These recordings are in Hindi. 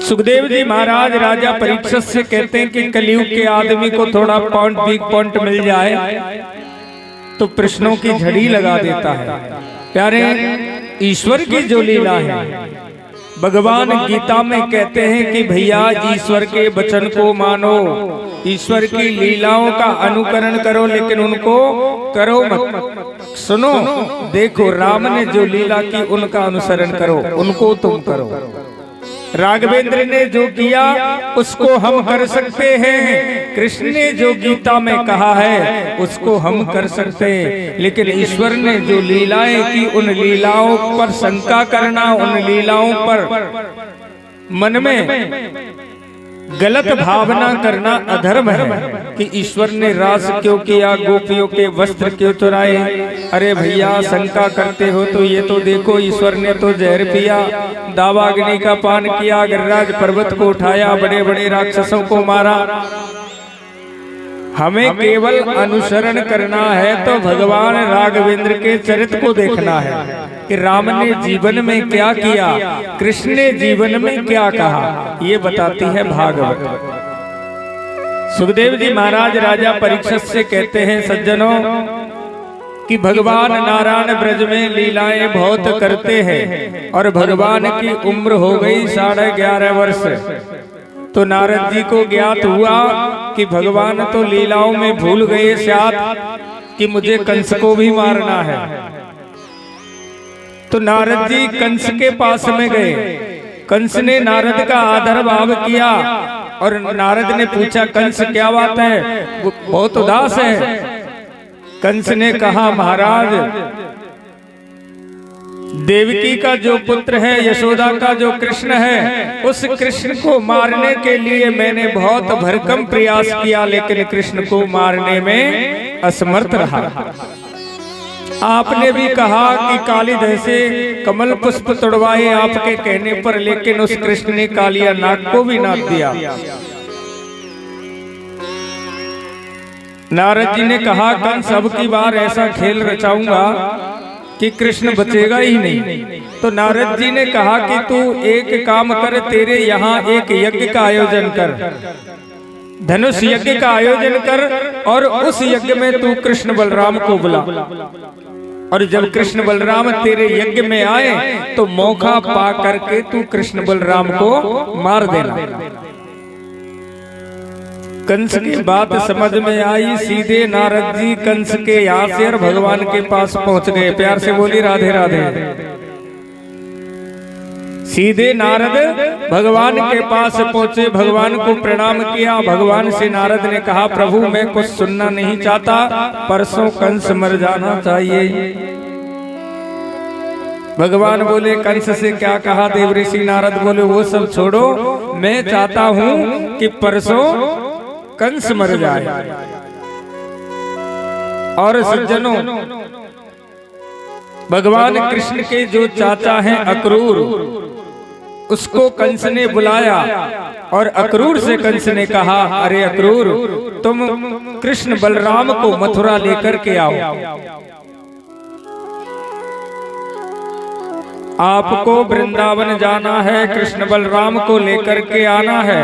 सुखदेव जी महाराज राजा परीक्षित से कहते हैं कि कलयुग के आदमी को थोड़ा पॉइंट वीक पॉइंट मिल जाए तो प्रश्नों की झड़ी लगा देता है। प्यारे, ईश्वर की जो लीला है, भगवान गीता में कहते हैं कि भैया ईश्वर के वचन को मानो, ईश्वर की लीलाओं का अनुकरण करो, लेकिन उनको करो मत। सुनो, देखो राम ने जो लीला की उनका अनुसरण करो, उनको तुम करो। राघवेंद्र ने जो किया उसको हम कर सकते हैं, कृष्ण ने जो गीता में कहा है उसको हम कर सकते हैं, लेकिन ईश्वर ने जो लीलाएं की उन लीलाओं पर शंका करना, उन लीलाओं पर मन में गलत भावना करना अधर्म है। कि ईश्वर ने रास क्यों किया, गोपियों के वस्त्र क्यों चुराए। अरे भैया, शंका करते हो तो ये तो देखो, ईश्वर ने तो जहर पिया, दावाग्नि का पान किया, गिरिराज पर्वत को उठाया, बड़े बड़े राक्षसों को मारा। हमें केवल अनुसरण करना है तो भगवान राघवेंद्र के चरित्र को देखना है कि राम ने जीवन में क्या किया, कृष्ण ने जीवन में क्या कहा, ये बताती है भागवत। सुखदेव जी महाराज राजा परीक्षित से कहते हैं, सज्जनों कि भगवान नारायण ब्रज में लीलाएं बहुत करते हैं और भगवान की उम्र हो गई 11.5 वर्ष। तो नारद जी को ज्ञात हुआ कि भगवान तो लीलाओं में भूल गए शायद कि मुझे कंस को भी मारना है। तो नारद जी कंस के पास में गए। कंस ने नारद का आदर भाव किया और नारद ने पूछा, कंस क्या बात है, वो बहुत उदास है। कंस ने कहा, महाराज देवकी का जो पुत्र है, यशोदा का जो कृष्ण है, उस कृष्ण को मारने के लिए मैंने बहुत भरकम प्रयास किया, लेकिन कृष्ण को मारने में असमर्थ रहा। आपने भी कहा कि कालीधर से कमल पुष्प तोड़वाए आपके कहने पर, लेकिन उस कृष्ण ने कालिया नाग को भी नाग दिया। नारद जी ने कहा, कंस अब की बार ऐसा खेल रचाऊंगा कि कृष्ण बचेगा ही नहीं। तो नारद जी ने कहा कि तू एक काम कर, तेरे यहाँ एक यज्ञ का आयोजन कर, धनुष यज्ञ का आयोजन कर, और उस यज्ञ में तू कृष्ण बलराम को बुला, और जब कृष्ण बलराम तेरे यज्ञ में आए तो मौका पा करके तू कृष्ण बलराम को मार देना। कंस की बात समझ में आई, सीधे नारद जी कंस के यहाँ से और भगवान के पास पहुंच गए। प्यार से बोली राधे राधे। सीधे नारद भगवान के पास पहुंचे, भगवान को प्रणाम किया। भगवान से नारद ने कहा, प्रभु मैं कुछ सुनना नहीं चाहता, परसों कंस मर जाना चाहिए। भगवान बोले, कंस से क्या कहा देवऋषि? नारद बोले, वो सब छोड़ो, मैं चाहता हूं कि परसों कंस मर जाए। और सज्जनों, भगवान कृष्ण के जो चाचा हैं अक्रूर, उसको कंस ने बुलाया और अक्रूर से कंस ने कहा, अरे अक्रूर, तुम कृष्ण बलराम को मथुरा लेकर के आओ, आपको वृंदावन जाना है, कृष्ण बलराम को लेकर के आना है।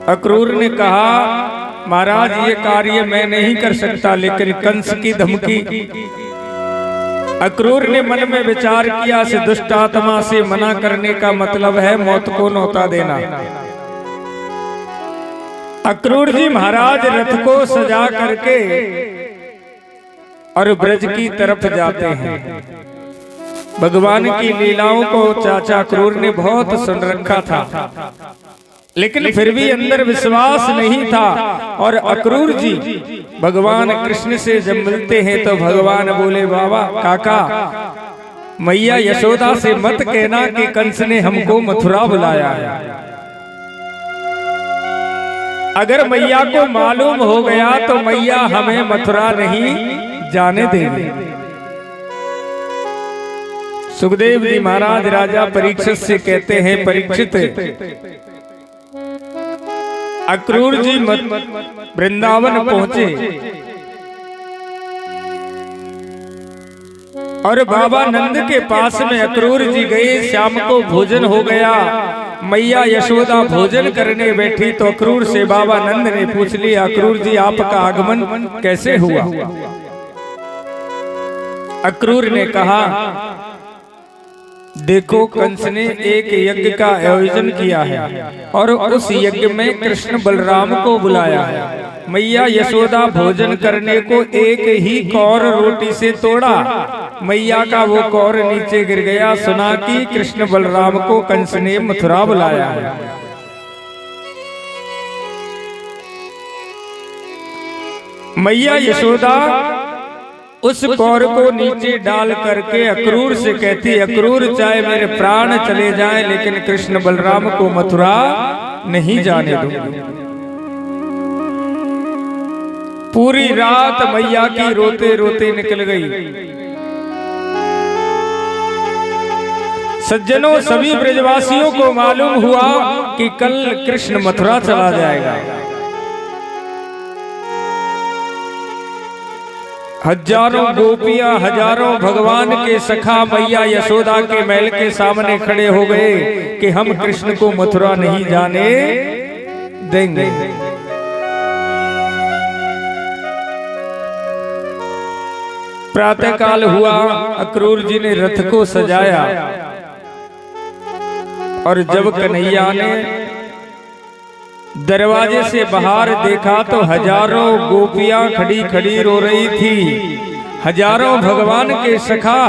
अक्रूर ने कहा, महाराज ये कार्य मैं नहीं कर सकता, लेकिन कंस की धमकी। अक्रूर ने मन में विचार किया, से दुष्ट आत्मा से मना करने का मतलब है मौत को न्योता देना। अक्रूर जी महाराज रथ को सजा करके और ब्रज की तरफ जाते हैं। भगवान की लीलाओं को चाचा अक्रूर ने बहुत सुन रखा था, लेकिन फिर भी अंदर विश्वास नहीं था। और अक्रूर जी भगवान कृष्ण से जब मिलते हैं तो भगवान बोले, बाबा काका, मैया यशोदा से मत कहना कि कंस ने हमको मथुरा बुलाया है। अगर मैया को मालूम हो गया तो मैया हमें मथुरा नहीं जाने देंगे। सुखदेव जी महाराज राजा परीक्षित से कहते हैं, परीक्षित, अक्रूर जी वृंदावन पहुंचे और बाबा नंद के पास में अक्रूर जी गए। शाम को भोजन हो गया मैया यशोदा भोजन करने बैठी तो अक्रूर से बाबा नंद ने पूछ लिया, अक्रूर जी आपका आगमन कैसे हुआ? अक्रूर ने कहा, देखो कंस ने एक यज्ञ का आयोजन किया है और उस यज्ञ में कृष्ण बलराम को बुलाया है। मैया यशोदा भोजन करने को एक ही कौर रोटी से तोड़ा, मैया का वो कौर नीचे गिर गया। सुना कि कृष्ण बलराम को कंस ने मथुरा बुलाया है। मैया यशोदा उस कौर को नीचे डाल करके अक्रूर से कहती, अक्रूर चाहे मेरे प्राण चले जाएं लेकिन कृष्ण बलराम को मथुरा नहीं जाने दूंगी। पूरी रात मैया की रोते रोते निकल गई। सज्जनों, सभी ब्रजवासियों को मालूम हुआ कि कल कृष्ण मथुरा चला जाएगा। हजारों गोपियां, हजारों भगवान के सखा मैया यशोदा के महल के सामने खड़े हो गए कि हम कृष्ण को मथुरा नहीं जाने देंगे। प्रातःकाल हुआ, अक्रूर जी ने रथ को सजाया और जब कन्हैया ने दरवाजे से बाहर देखा तो हजारों गोपियां खड़ी खड़ी रो रही थी। हजारों भगवान के सखा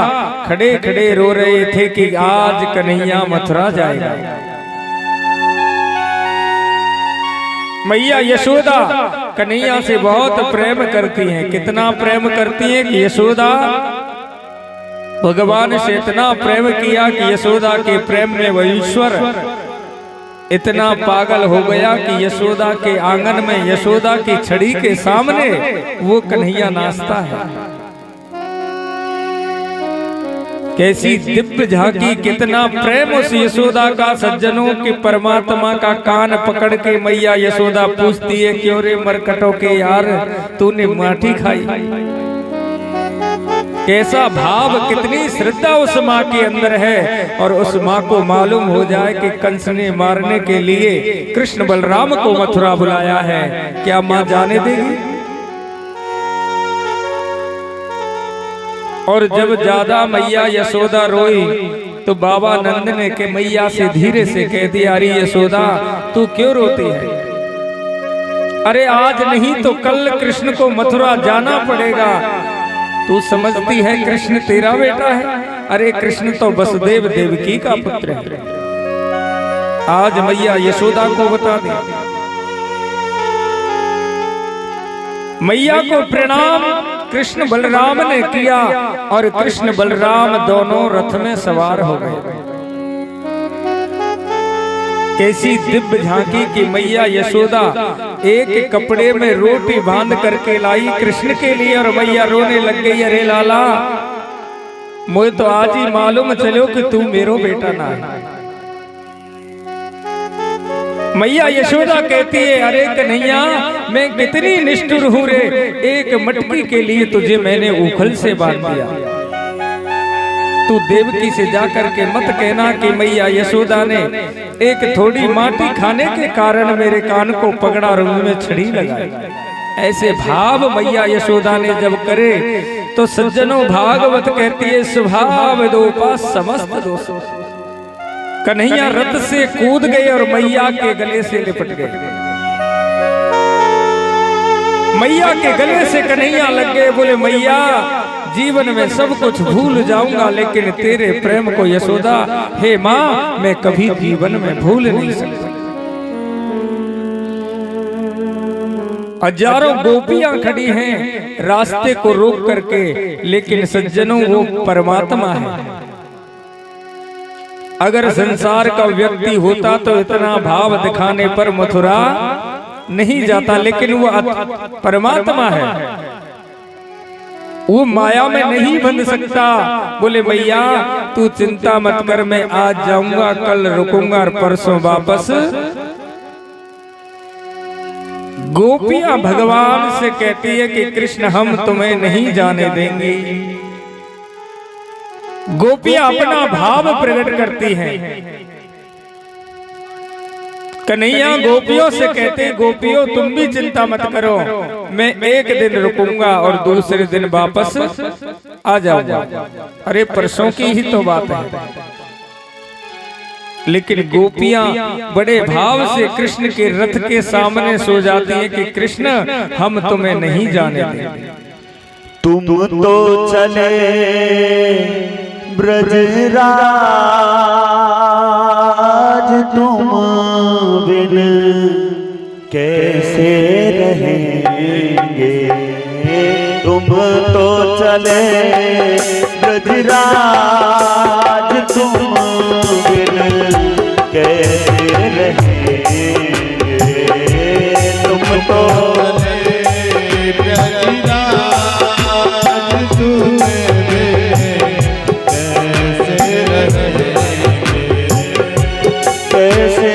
खड़े खड़े रो रहे थे कि आज कन्हैया मथुरा जाएगा। मैया यशोदा कन्हैया से बहुत प्रेम करती हैं। कितना प्रेम करती हैं कि यशोदा भगवान से इतना प्रेम किया कि यशोदा के प्रेम में वह ईश्वर इतना पागल हो गया कि यशोदा के आंगन में यशोदा की छड़ी के सामने वो कन्हैया नाचता है। कैसी दिव्य झांकी, कितना प्रेम उस यशोदा का। सज्जनों के परमात्मा का कान पकड़ के मैया यशोदा पूछती है, क्यों रे मरकटों के यार तूने माटी खाई? कैसा भाव, कितनी श्रद्धा उस माँ के अंदर है। और उस माँ को मालूम हो जाए कि कंस ने मारने के लिए कृष्ण बलराम को मथुरा बुलाया है, क्या माँ जाने देगी? और जब ज्यादा मैया यशोदा रोई तो बाबा नंद ने के मैया से धीरे से कह दिया, अरे यशोदा तू क्यों रोती है? अरे आज नहीं तो कल कृष्ण को मथुरा जाना पड़ेगा। तू समझती है कृष्ण तेरा बेटा है? अरे कृष्ण तो वसुदेव देवकी का पुत्र है। आज मैया यशोदा को बता दे। मैया को प्रणाम कृष्ण बलराम ने किया और कृष्ण बलराम दोनों रथ में सवार हो गए। कैसी दिव्य झांकी की मैया यशोदा एक कपड़े में रोटी बांध करके लाई कृष्ण के लिए और मैया रोने लग गई, अरे लाला मुझे तो आज ही मालूम चलो कि तू मेरो बेटा ना है। मैया यशोदा कहती है, अरे कन्हैया मैं कितनी निष्ठुर हूँ रे, एक मटकी के लिए तुझे मैंने उखल से बांध दिया। तू देवकी से जाकर के मत कहना कि मैया यशोदा ने एक थोड़ी माटी खाने के कारण मेरे कान को पकड़ा और उनमें छड़ी लगाई। ऐसे भाव मैया यशोदा ने जब करे तो सज्जनों भागवत कहती है, स्वभाव दोपा समस्त दोष। कन्हैया रथ से कूद गए और मैया के गले से लिपट गए। मैया के गले से कन्हैया लग गए, बोले मैया जीवन में सब कुछ भूल जाऊंगा लेकिन तेरे प्रेम को यशोदा, हे माँ मैं कभी जीवन में भूल नहीं सकता। हजारों गोपियां खड़ी हैं रास्ते को रोक करके, लेकिन सज्जनों वो परमात्मा है। अगर संसार का व्यक्ति होता तो इतना भाव दिखाने पर मथुरा नहीं जाता, लेकिन वो परमात्मा है, वो माया में नहीं बंध सकता। बोले मैया तू चिंता मत कर, मैं आज जाऊंगा, कल रुकूंगा और परसों वापस। गोपियां भगवान से कहती है कि कृष्ण हम तुम्हें नहीं जाने देंगे। गोपियां अपना भाव प्रकट करती हैं। कन्हैया गोपियों से कहते हैं, गोपियों तुम भी चिंता मत करो, मैं एक दिन रुकूंगा और दूसरे दिन वापस आ जाऊंगा। अरे परसों की ही तो बात है। लेकिन गोपियां बड़े भाव से कृष्ण के रथ के सामने सो जाती हैं कि कृष्ण हम तुम्हें नहीं जाने देंगे। तुम तो चले ब्रजराज, तुम बिन कैसे रहेंगे। तुम तो चले ब्रजराज, तुम बिन कैसे रहेंगे। तुम तो कैसे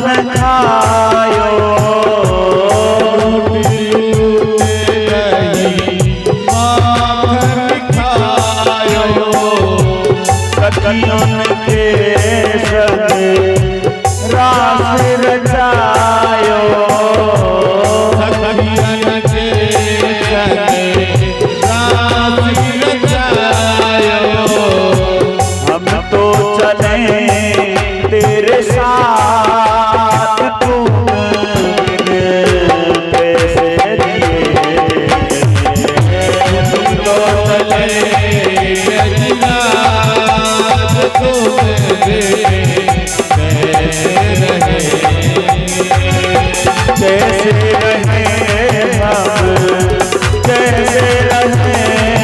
माखन खायो सखियन के संग रास रचायो सखियन के संग रास रचायो हम तो चले तेरे साथ तुम कैसे दिए तुम तो चले कैसे रहे हम कैसे रहेंगे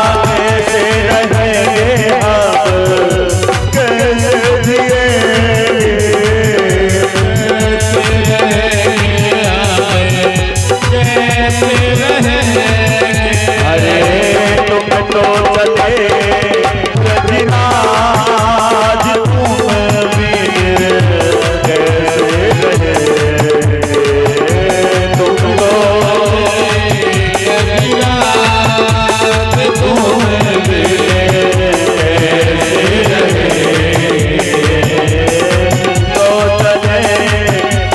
कैसे रहेंगे हम कैसे जिएंगे अरे तुम तो चले ब्रजराज तुम वीर कैसे रहे तुम तो तुम वीर कैसे रहे तो चले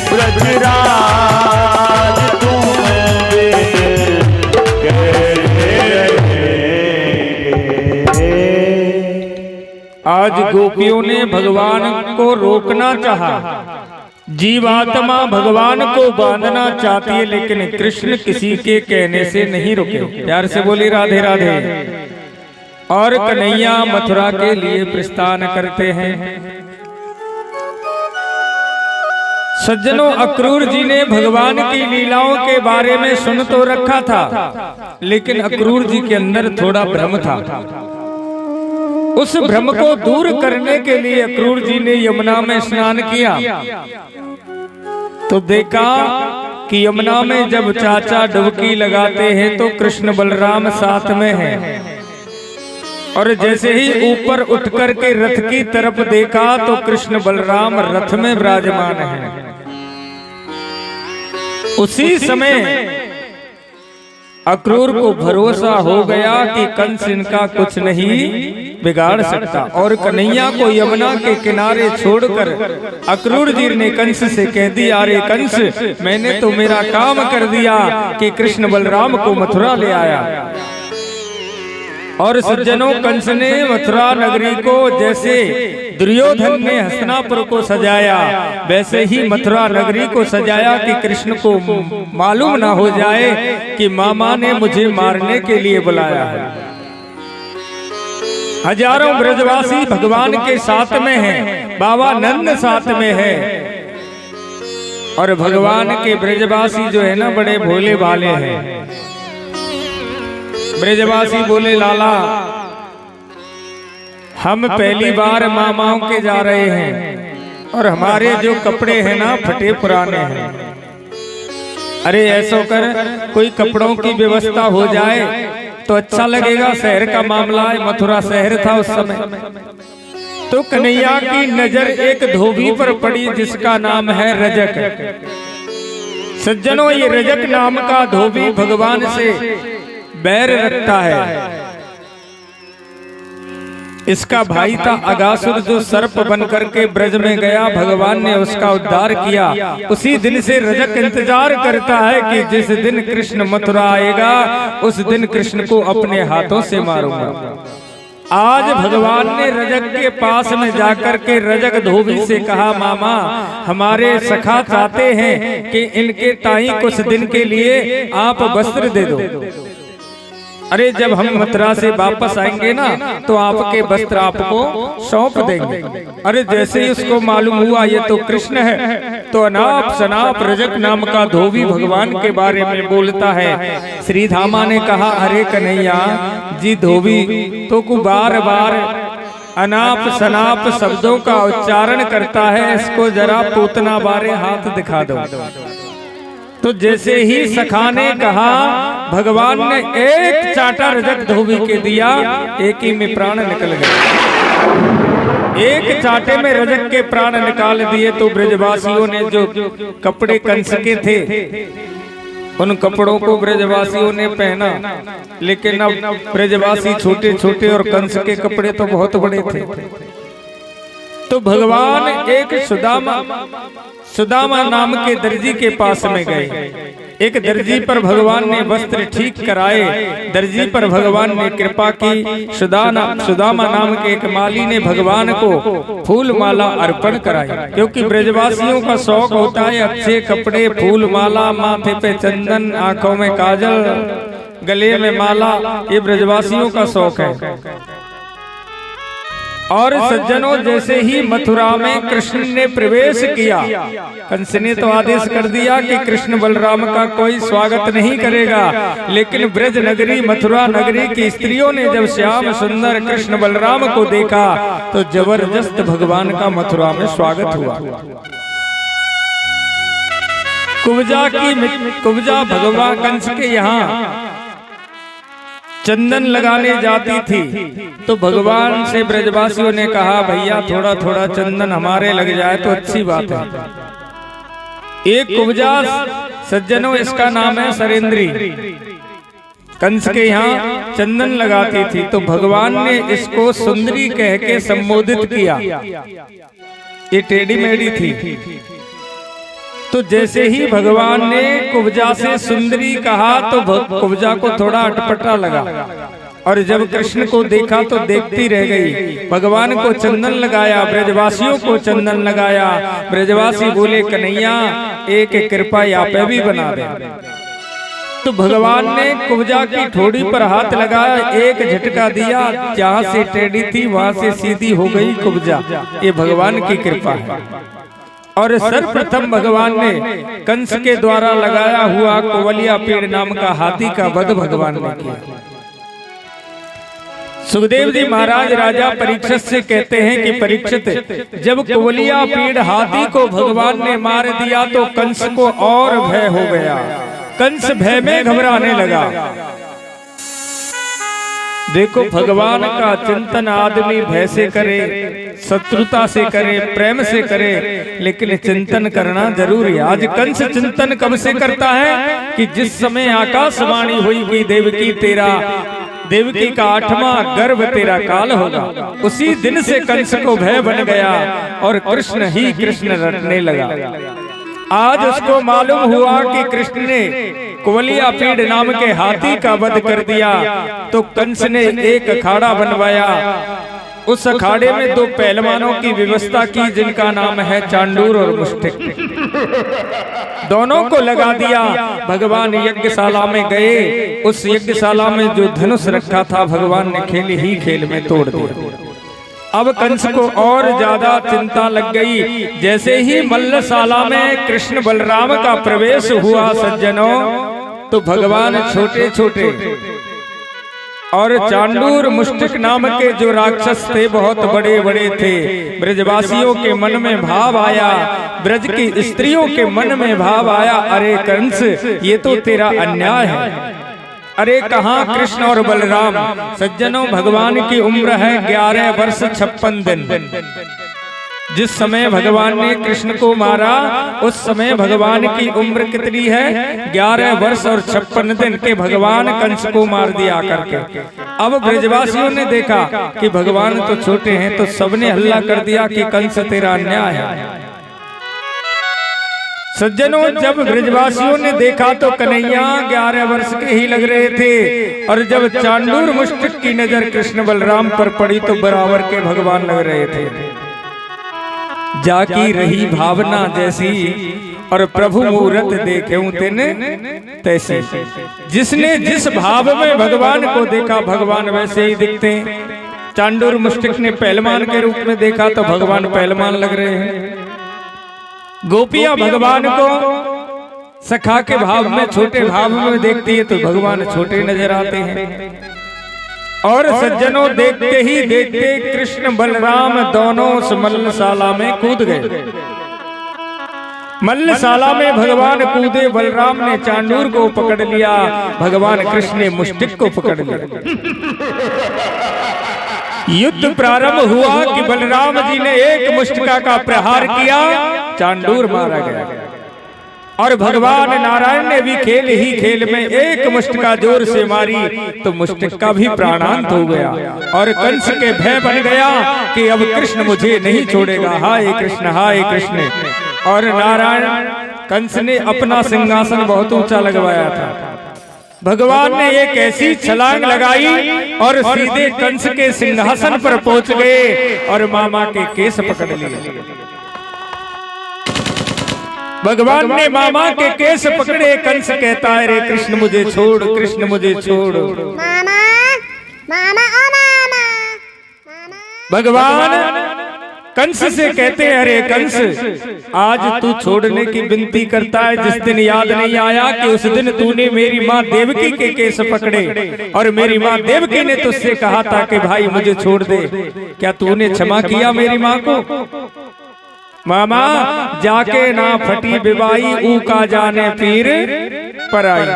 ब्रजराज तुम वीर आज गोपियों ने भगवान को रोकना चाहा, जीवात्मा भगवान को बांधना चाहती है, लेकिन कृष्ण किसी के कहने से नहीं रुके। प्यार से बोली राधे राधे। और कन्हैया मथुरा के लिए प्रस्थान करते हैं। सज्जनों, अक्रूर जी ने भगवान की लीलाओं के बारे में सुन तो रखा था, लेकिन अक्रूर जी के अंदर थोड़ा भ्रम था। उस भ्रम को दूर करने के लिए अक्रूर जी ने यमुना में स्नान किया, तो देखा कि यमुना में जब चाचा डुबकी लगाते हैं तो कृष्ण बलराम साथ में हैं। और जैसे ही ऊपर उठकर के रथ की तरफ देखा तो कृष्ण बलराम रथ में विराजमान हैं। उसी समय अक्रूर को भरोसा हो गया कि कंस इनका कुछ नहीं बिगाड़ सकता, और कन्हैया को यमुना के किनारे छोड़कर अक्रूर जी ने कंस से कह दिया, अरे कंस, मैंने तो मेरा काम कर दिया कि कृष्ण बलराम को मथुरा ले आया। और सज्जनों, कंस ने मथुरा नगरी को जैसे दुर्योधन ने हस्तिनापुर को सजाया, वैसे ही मथुरा नगरी को सजाया कि कृष्ण को मालूम ना हो जाए कि मामा ने मुझे मारने के लिए बुलाया है। हजारों ब्रजवासी भगवान के साथ में हैं, बाबा नंद साथ में है, और भगवान के ब्रजवासी जो है ना बड़े भोले भाले हैं। ब्रजवासी बोले, लाला हम पहली बार मामाओं के जा रहे हैं और हमारे जो कपड़े हैं ना फटे पुराने हैं। अरे ऐसा कर कोई कपड़ों की व्यवस्था हो जाए तो अच्छा लगेगा, शहर का मामला है, मथुरा शहर था उस समय। तो कन्हैया की नजर एक धोबी पर पड़ी जिसका नाम है रजक। सज्जनों, ये रजक नाम का धोबी भगवान से बैर रखता है। इसका भाई था अगासुर, जो सर्प बनकर के ब्रज में गया, भगवान ने उसका उद्धार किया। उसी दिन से रजक इंतजार करता है कि जिस दिन कृष्ण मथुरा आएगा उस दिन कृष्ण को अपने हाथों से मारूंगा। आज भगवान ने रजक के पास में जाकर के रजक धोबी से कहा, मामा हमारे सखा चाहते हैं कि इनके ताई कुछ दिन के लिए आप वस्त्र दे दो। अरे जब हम मथुरा से वापस आएंगे ना तो आपके वस्त्र आपको सौंप देंगे। अरे जैसे ही उसको मालूम हुआ ये तो कृष्ण है, तो अनाप शनाप रजक नाम का धोबी भगवान के बारे में बोलता है। श्री धामा ने कहा, अरे कन्हैया जी, धोबी तो को बार बार अनाप शनाप शब्दों का उच्चारण करता है, इसको जरा पूतना बारे हाथ दिखा दो। तो जैसे ही सखा ने कहा, भगवान ने एक चाटा रजक धोबी के दिया, एक ही में प्राण निकल गए। एक चाटे में रजक के प्राण निकाल दिए। तो ब्रजवासियों ने जो कपड़े कंस के थे, उन कपड़ों को ब्रजवासियों ने पहना, लेकिन अब ब्रजवासी छोटे छोटे और कंस के कपड़े तो बहुत बड़े थे। तो भगवान एक सुदामा नाम के दर्जी के पास में गए। एक दर्जी पर भगवान ने वस्त्र ठीक कराए। दर्जी पर भगवान ने कृपा की। सुदामा नाम के एक माली ने भगवान को फूल माला अर्पण कराई, क्योंकि ब्रजवासियों का शौक होता है अच्छे कपड़े, फूल माला, माथे पे चंदन, आंखों में काजल, गले में माला, ये ब्रजवासियों का शौक है। और सज्जनों, जैसे ही मथुरा में कृष्ण ने प्रवेश किया, कंस ने तो आदेश कर दिया कि कृष्ण बलराम का कोई स्वागत नहीं करेगा, लेकिन ब्रज नगरी मथुरा नगरी की स्त्रियों ने जब श्याम सुंदर कृष्ण बलराम को देखा तो जबरदस्त भगवान का मथुरा में स्वागत हुआ। कुब्जा भगवान कंस के यहाँ चंदन लगाने जाती थी, तो भगवान से ब्रजवासियों ने कहा, भैया थोड़ा थोड़ा चंदन हमारे लग जाए तो अच्छी बात है। एक कुब्जा, सज्जनों, इसका नाम है सरेंद्री, कंस के यहाँ चंदन लगाती थी, तो भगवान ने इसको सुंदरी कह के संबोधित किया। ये टेढ़ी मेढ़ी थी। तो जैसे ही भगवान ने कुब्जा से सुंदरी कहा तो कुब्जा को थोड़ा अटपटा लगा, और जब कृष्ण को देखा तो देखती रह गई। भगवान को चंदन लगाया, ब्रजवासियों को चंदन लगाया। ब्रजवासी बोले, कन्हैया एक कृपा यहाँ पे भी बना दे। तो भगवान ने कुब्जा की ठोड़ी पर हाथ लगाया, एक झटका दिया, जहाँ से टेढ़ी थी वहां से सीधी हो गई कुब्जा। ये भगवान की कृपा है। और सर्वप्रथम भगवान ने कंस के द्वारा लगाया हुआ कुवलिया पेड़ नाम का हाथी का वध भगवान ने किया। सुखदेव जी महाराज राजा परीक्षित से कहते हैं कि परीक्षित, जब कुवलिया पेड़ हाथी को भगवान ने मार दिया तो कंस को और भय हो गया। कंस भय में घबराने लगा। देखो, भगवान का चिंतन आदमी भय से करे, शत्रुता से करे, प्रेम से करे, लेकिन चिंतन करना जरूरी है। आज कंस चिंतन कब से करता है कि जिस समय आकाशवाणी हुई कि देवकी का 8वां गर्भ तेरा काल होगा, उसी दिन से कंस को भय बन गया और कृष्ण ही कृष्ण रटने लगा। आज उसको मालूम हुआ कि कृष्ण ने कुवलिया पेड़ नाम के हाथी का वध कर दिया, तो कंस ने एक अखाड़ा बनवाया। उस अखाड़े में 2 पहलवानों की व्यवस्था की, जिनका नाम है चांडूर और मुष्टिक। दोनों को लगा दिया। भगवान यज्ञशाला में गए। उस यज्ञशाला में जो धनुष रखा था, भगवान ने खेल ही खेल में तोड़ दिया। अब कंस को और ज्यादा चिंता लग गई। जैसे ही मल्लशाला में कृष्ण बलराम का प्रवेश हुआ, सज्जनों, तो भगवान छोटे छोटे और चांडूर मुष्टिक नाम के जो राक्षस थे, बहुत बड़े बड़े थे। ब्रजवासियों के मन में भाव आया, ब्रज की स्त्रियों के मन में भाव आया, अरे कंस, ये तो तेरा अन्याय है। अरे कहाँ कृष्ण और बलराम। सज्जनों, भगवान की उम्र है 11 वर्ष 56 दिन। जिस समय भगवान ने कृष्ण को मारा, उस समय भगवान की उम्र कितनी है? 11 वर्ष और 56 दिन के भगवान कंस को मार दिया करके। अब ब्रजवासियों ने देखा कि भगवान तो छोटे हैं, तो सबने हल्ला कर दिया कि कंस तेरा अन्याय है। सज्जनों, जब ब्रजवासियों ने देखा तो कन्हैया 11 वर्ष के ही लग रहे थे, और जब चांडूर मुष्टिक की नजर कृष्ण बलराम पर पड़ी तो बराबर के भगवान लग रहे थे। जाकी रही भावना जैसी, और प्रभु मूरत देखे तेने तैसी। जिसने जिस भाव में भगवान को देखा, भगवान वैसे ही दिखते। चांडूर मुष्टिक ने पहलवान के रूप में देखा तो भगवान पहलवान लग रहे हैं। गोपियां भगवान को सखा के भाव में, छोटे भाव में देखती है तो भगवान छोटे नजर आते हैं। और सज्जनों, देखते ही देखते कृष्ण बलराम दोनों उस मल्लशाला में कूद गए। मल्लशाला में भगवान कूदे, बलराम ने चांडूर को पकड़ लिया, भगवान कृष्ण ने मुष्टिक को पकड़ लिया। युद्ध प्रारंभ हुआ कि बलराम जी ने एक मुष्टिका का प्रहार किया, चांडूर मारा गया। और भगवान नारायण ने भी खेल ही खेल में एक मुष्टिका जोर से मारी तो मुष्टिक का भी प्राणांत हो गया। और कंस के भय बन गया कि अब कृष्ण मुझे नहीं छोड़ेगा, हाय कृष्ण हाय कृष्ण। और नारायण कंस ने अपना सिंहासन बहुत ऊंचा लगवाया था। भगवान ने एक ऐसी छलांग लगाई और सीधे कंस के सिंहासन पर पहुंच गए और मामा के केस पकड़ लिए। भगवान ने मामा के केस पकड़े, कंस कहता है रे कृष्ण मुझे छोड़, कृष्ण मुझे छोड़। मामा मामा ओ मामा मामा। भगवान कंस से कहते हैं अरे कंस, आज तू छोड़ने की विनती करता है, जिस दिन याद नहीं आया कि उस दिन तूने मेरी माँ देवकी के केस पकड़े और मेरी माँ देवकी ने तुझसे कहा था कि भाई मुझे छोड़ दे, क्या तूने क्षमा किया मेरी माँ को? मामा जाके ना फटी बिबाई, ऊ का जाने पीर पर आई।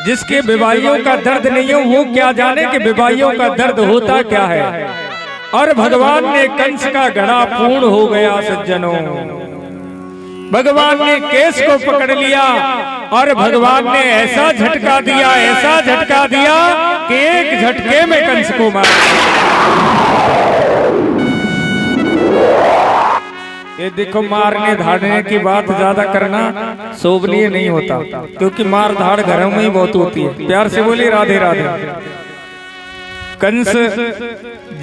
जिसके बिबाइयों का दर्द नहीं हो वो क्या जाने कि बिबाइयों का दर्द होता क्या है। और भगवान ने कंस का घड़ा पूर्ण हो गया सज्जनों। भगवान ने केस को पकड़ लिया और भगवान ने ऐसा झटका दिया, ऐसा झटका दिया कि एक झटके में कंस को मारा। ये देखो मारने धाड़ने की बात ज्यादा करना शोभनीय नहीं होता, क्योंकि मार धाड़ घरों में ही बहुत होती है। प्यार से बोले राधे राधे। कंस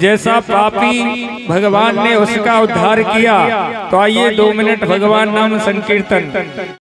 जैसा पापी भगवान ने उसका उद्धार किया। तो आइए 2 मिनट भगवान नाम संकीर्तन।